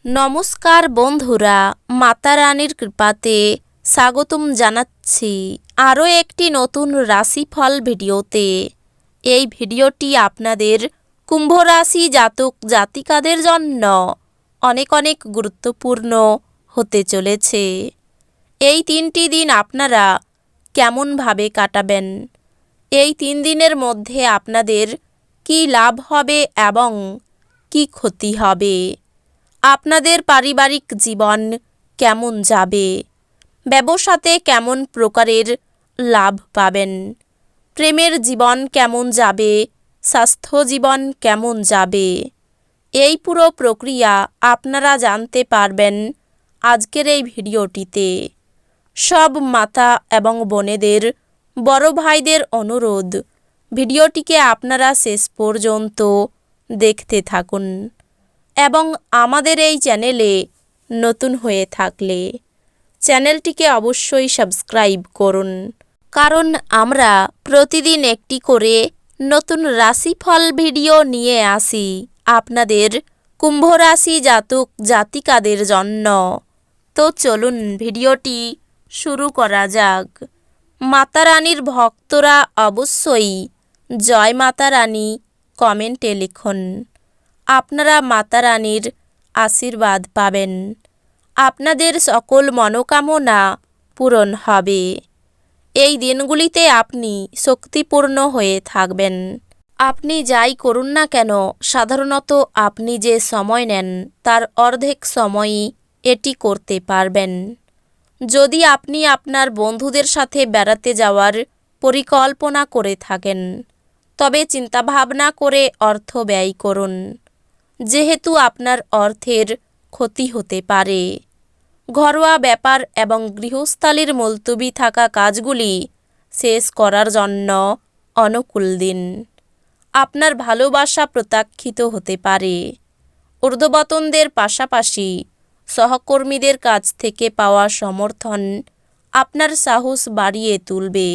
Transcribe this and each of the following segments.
নমস্কার বন্ধুরা, মাতা রানীর কৃপাতে স্বাগতম জানাচ্ছি আরও একটি নতুন রাশিফল ভিডিওতে। এই ভিডিওটি আপনাদের কুম্ভ রাশি জাতক জাতিকাদের জন্য অনেক অনেক গুরুত্বপূর্ণ হতে চলেছে। এই 3টি দিন আপনারা কেমনভাবে কাটাবেন, এই 3 দিনের মধ্যে আপনাদের কি লাভ হবে এবং কি ক্ষতি হবে, আপনাদের পারিবারিক জীবন কেমন যাবে, ব্যবসাতে কেমন প্রকারের লাভ পাবেন, প্রেমের জীবন কেমন যাবে, স্বাস্থ্য জীবন কেমন যাবে, এই পুরো প্রক্রিয়া আপনারা জানতে পারবেন আজকের এই ভিডিওটিতে। সব মাতা এবং বোনেদের, বড় ভাইদের অনুরোধ, ভিডিওটিকে আপনারা শেষ পর্যন্ত দেখতে থাকুন এবং আমাদের এই চ্যানেলে নতুন হয়ে থাকলে চ্যানেলটিকে অবশ্যই সাবস্ক্রাইব করুন, কারণ আমরা প্রতিদিন একটি করে নতুন রাশিফল ভিডিও নিয়ে আসি আপনাদের কুম্ভ রাশি জাতক জাতিকাদের জন্য। তো চলুন ভিডিওটি শুরু করা যাক। মাতা রানীর ভক্তরা অবশ্যই জয় মাতা রানী কমেন্টে লিখুন। আপনারা মাতা রানীর আশীর্বাদ পাবেন, আপনাদের সকল মনোকামনা পূরণ হবে। এই দিনগুলিতে আপনি শক্তিপূর্ণ হয়ে থাকবেন। আপনি যাই করুন না কেন, সাধারণত আপনি যে সময় নেন তার অর্ধেক সময়ই এটি করতে পারবেন। যদি আপনি আপনার বন্ধুদের সাথে বেড়াতে যাওয়ার পরিকল্পনা করে থাকেন, তবে চিন্তাভাবনা করে অর্থ ব্যয় করুন, যেহেতু আপনার অর্থের ক্ষতি হতে পারে। ঘরোয়া ব্যাপার এবং গৃহস্থালির মুলতবি থাকা কাজগুলি শেষ করার জন্য অনুকূল দিন। আপনার ভালোবাসা প্রত্যাখ্যিত হতে পারে। ঊর্ধ্বতনদের পাশাপাশি সহকর্মীদের কাছ থেকে পাওয়া সমর্থন আপনার সাহস বাড়িয়ে তুলবে।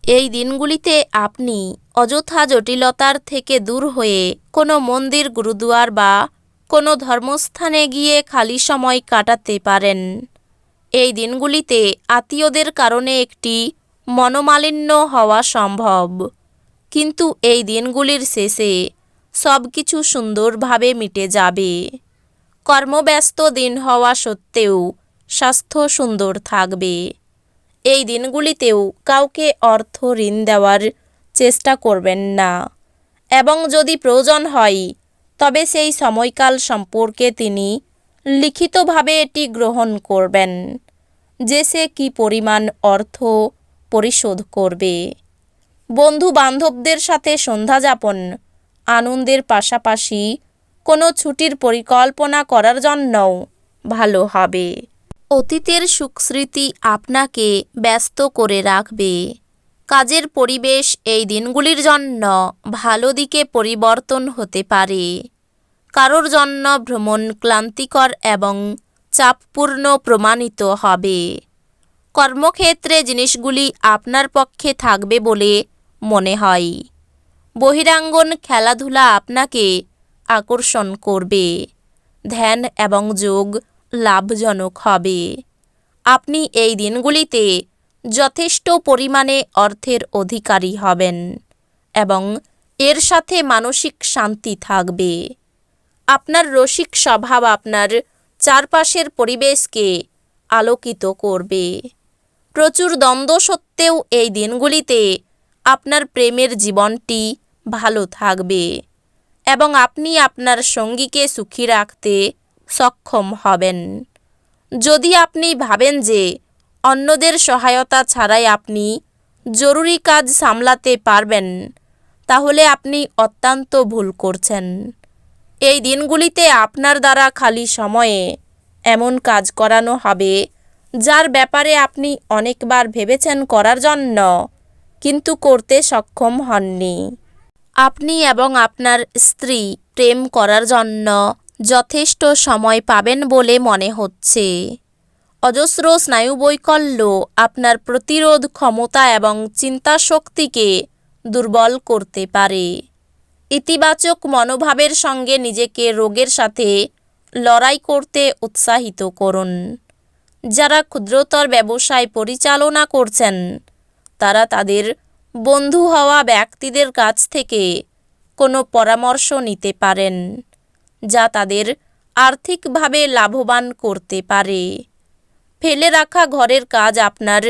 এই দিনগুলিতে আপনি অযথা জটিলতার থেকে দূর হয়ে কোনো মন্দির, গুরুদুয়ার বা কোনো ধর্মস্থানে গিয়ে খালি সময় কাটাতে পারেন। এই দিনগুলিতে আত্মীয়দের কারণে একটি মনোমালিন্য হওয়া সম্ভব, কিন্তু এই দিনগুলির শেষে সব কিছু সুন্দরভাবে মিটে যাবে। কর্মব্যস্ত দিন হওয়া সত্ত্বেও স্বাস্থ্য সুন্দর থাকবে। এই দিনগুলিতেও কাউকে অর্থ ঋণ দেওয়ার চেষ্টা করবেন না এবং যদি প্রয়োজন হয় তবে সেই সময়কাল সম্পর্কে তিনি লিখিতভাবে এটি গ্রহণ করবেন যে সে কী পরিমাণ অর্থ পরিশোধ করবে। বন্ধু বান্ধবদের সাথে সন্ধ্যাযাপন আনন্দের পাশাপাশি কোনো ছুটির পরিকল্পনা করার জন্যও ভালো হবে। অতীতের সুখস্মৃতি আপনাকে ব্যস্ত করে রাখবে। কাজের পরিবেশ এই দিনগুলির জন্য ভালো দিকে পরিবর্তন হতে পারে। কারোর জন্য ভ্রমণ ক্লান্তিকর এবং চাপপূর্ণ প্রমাণিত হবে। কর্মক্ষেত্রে জিনিসগুলি আপনার পক্ষে থাকবে বলে মনে হয়। বহিরাঙ্গন খেলাধুলা আপনাকে আকর্ষণ করবে। ধ্যান এবং যোগ লাভজনক হবে। আপনি এই দিনগুলিতে যথেষ্ট পরিমাণে অর্থের অধিকারী হবেন এবং এর সাথে মানসিক শান্তি থাকবে। আপনার রসিক স্বভাব আপনার চারপাশের পরিবেশকে আলোকিত করবে। প্রচুর দ্বন্দ্ব সত্ত্বেও এই দিনগুলিতে আপনার প্রেমের জীবনটি ভালো থাকবে এবং আপনি আপনার সঙ্গীকে সুখী রাখতে সক্ষম হবেন। যদি আপনি ভাবেন যে অন্যদের সহায়তা ছাড়াই আপনি জরুরি কাজ সামলাতে পারবেন, তাহলে আপনি অত্যন্ত ভুল করছেন। এই দিনগুলিতে আপনার দ্বারা খালি সময়ে এমন কাজ করানো হবে যার ব্যাপারে আপনি অনেকবার ভেবেছেন করার জন্য, কিন্তু করতে সক্ষম হননি। আপনি এবং আপনার স্ত্রী প্রেম করার জন্য যথেষ্ট সময় পাবেন বলে মনে হচ্ছে। অজস্র স্নায়ুবৈকল্য আপনার প্রতিরোধ ক্ষমতা এবং চিন্তাশক্তিকে দুর্বল করতে পারে। ইতিবাচক মনোভাবের সঙ্গে নিজেকে রোগের সাথে লড়াই করতে উৎসাহিত করুন। যারা ক্ষুদ্রতর ব্যবসায় পরিচালনা করছেন তারা তাদের বন্ধু হওয়া ব্যক্তিদের কাছ থেকে কোনো পরামর্শ নিতে পারেন, যা তাদের আর্থিকভাবে লাভবান করতে পারে। ফেলে রাখা ঘরের কাজ আপনার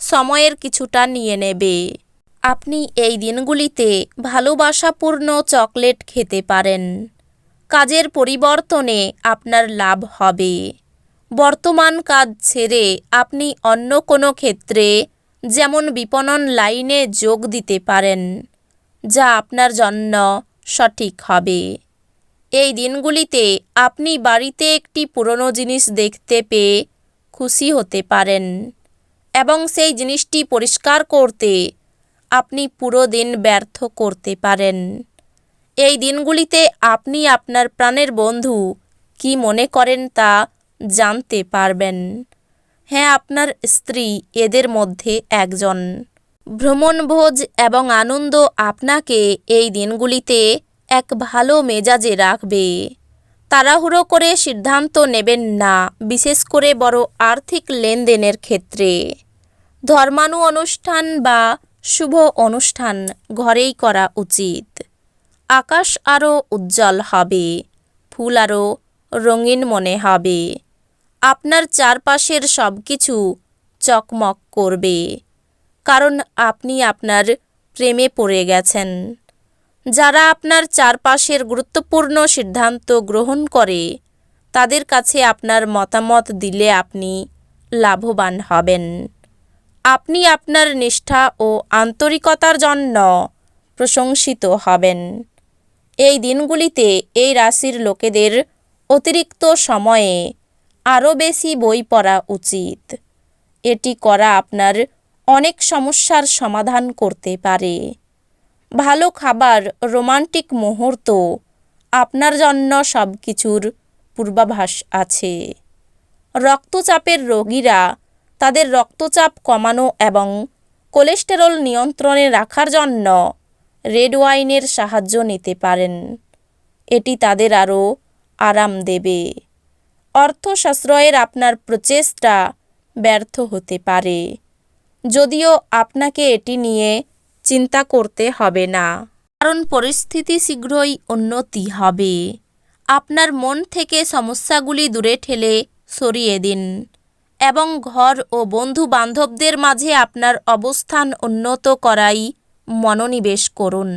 সময়ের কিছুটা নিয়ে নেবে। আপনি এই দিনগুলিতে ভালোবাসাপূর্ণ চকলেট খেতে পারেন। কাজের পরিবর্তনে আপনার লাভ হবে। বর্তমান কাজ ছেড়ে আপনি অন্য কোনো ক্ষেত্রে যেমন বিপণন লাইনে যোগ দিতে পারেন, যা আপনার জন্য সঠিক হবে। এই দিনগুলিতে আপনি বাড়িতে একটি পুরনো জিনিস দেখতে পেয়ে খুশি হতে পারেন এবং সেই জিনিসটি পরিষ্কার করতে আপনি পুরো দিন ব্যর্থ করতে পারেন। এই দিনগুলিতে আপনি আপনার প্রাণের বন্ধু কি মনে করেন তা জানতে পারবেন। হ্যাঁ, আপনার স্ত্রী এদের মধ্যে একজন। ভ্রমণভোজ এবং আনন্দ আপনাকে এই দিনগুলিতে এক ভালো মেজাজে রাখবে। তাড়াহুড়ো করে সিদ্ধান্ত নেবেন না, বিশেষ করে বড় আর্থিক লেনদেনের ক্ষেত্রে। ধর্মানু অনুষ্ঠান বা শুভ অনুষ্ঠান ঘরেই করা উচিত। আকাশ আরও উজ্জ্বল হবে, ফুল আরও রঙিন মনে হবে। আপনার চারপাশের সব কিছু চকমক করবে, কারণ আপনি আপনার প্রেমে পড়ে গেছেন। যারা আপনার চারপাশের গুরুত্বপূর্ণ সিদ্ধান্ত গ্রহণ করে তাদের কাছে আপনার মতামত দিলে আপনি লাভবান হবেন। আপনি আপনার নিষ্ঠা ও আন্তরিকতার জন্য প্রশংসিত হবেন। এই দিনগুলিতে এই রাশির লোকেদের অতিরিক্ত সময়ে আরও বেশি বই পড়া উচিত। এটি করা আপনার অনেক সমস্যার সমাধান করতে পারে। ভালো খাবার, রোমান্টিক মুহূর্ত, আপনার জন্য সব কিছুর পূর্বাভাস আছে। রক্তচাপের রোগীরা তাদের রক্তচাপ কমানো এবং কোলেস্টেরল নিয়ন্ত্রণে রাখার জন্য রেড ওয়াইনের সাহায্য নিতে পারেন। এটি তাদের আরও আরাম দেবে। অর্থ সাশ্রয়ের আপনার প্রচেষ্টা ব্যর্থ হতে পারে, যদিও আপনাকে এটি নিয়ে চিন্তা করতে হবে না, কারণ পরিস্থিতি শীঘ্রই উন্নতি হবে। আপনার মন থেকে সমস্যাগুলি দূরে ঠেলে সরিয়ে দিন এবং ঘর ও বন্ধু বান্ধবদের মাঝে আপনার অবস্থান উন্নত করাই মনোনিবেশ করুন।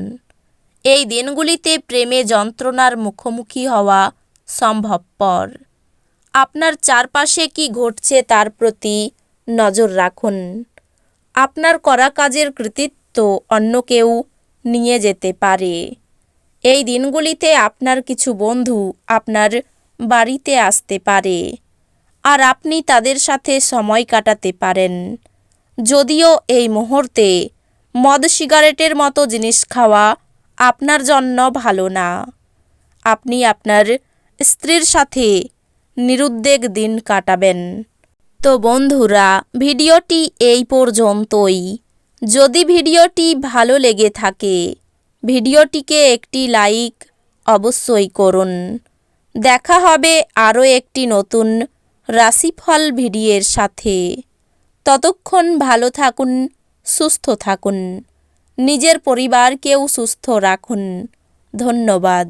এই দিনগুলিতে প্রেমে যন্ত্রণার মুখোমুখি হওয়া সম্ভবপর। আপনার চারপাশে কি ঘটছে তার প্রতি নজর রাখুন। আপনার করা কাজের কৃতিত্ব অন্য কেউ নিয়ে যেতে পারে। এই দিনগুলিতে আপনার কিছু বন্ধু আপনার বাড়িতে আসতে পারে আর আপনি তাদের সাথে সময় কাটাতে পারেন। যদিও এই মুহূর্তে মদ, সিগারেটের মতো জিনিস খাওয়া আপনার জন্য ভালো না। আপনি আপনার স্ত্রীর সাথে নিরুদ্বেগ দিন কাটাবেন। তো বন্ধুরা, ভিডিওটি এই পর্যন্তই। যদি ভিডিওটি ভালো লেগে থাকে ভিডিওটিকে একটি লাইক অবশ্যই করুন। দেখা হবে আরও একটি নতুন রাশিফল ভিডিওর সাথে। ততক্ষণ ভালো থাকুন, সুস্থ থাকুন, নিজের পরিবারকেও সুস্থ রাখুন। ধন্যবাদ।